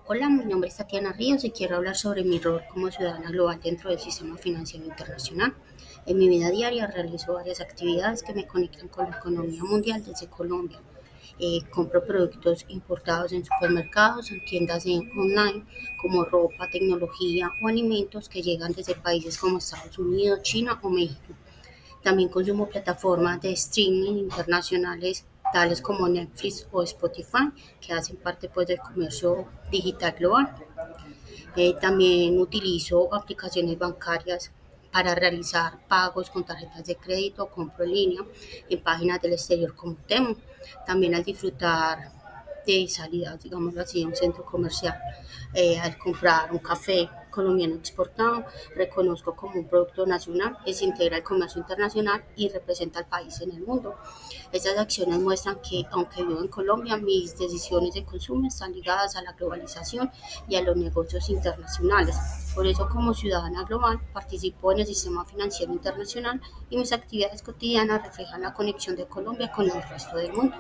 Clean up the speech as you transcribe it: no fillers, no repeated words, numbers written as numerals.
Hola, mi nombre es Tatiana Ríos y quiero hablar sobre mi rol como ciudadana global dentro del sistema financiero internacional. En mi vida diaria realizo varias actividades que me conectan con la economía mundial desde Colombia. Compro productos importados en supermercados, en tiendas online como ropa, tecnología o alimentos que llegan desde países como Estados Unidos, China o México. También consumo plataformas de streaming internacionales tales como Netflix o Spotify, que hacen parte pues, del comercio digital global. También utilizo aplicaciones bancarias para realizar pagos con tarjetas de crédito o compro en línea en páginas del exterior como Temu. También al disfrutar de salidas, digamos así, a un centro comercial, al comprar un café colombiano exportado, reconozco como un producto nacional que se integra al comercio internacional y representa al país en el mundo. Estas acciones muestran que, aunque vivo en Colombia, mis decisiones de consumo están ligadas a la globalización y a los negocios internacionales. Por eso, como ciudadana global, participo en el sistema financiero internacional y mis actividades cotidianas reflejan la conexión de Colombia con el resto del mundo.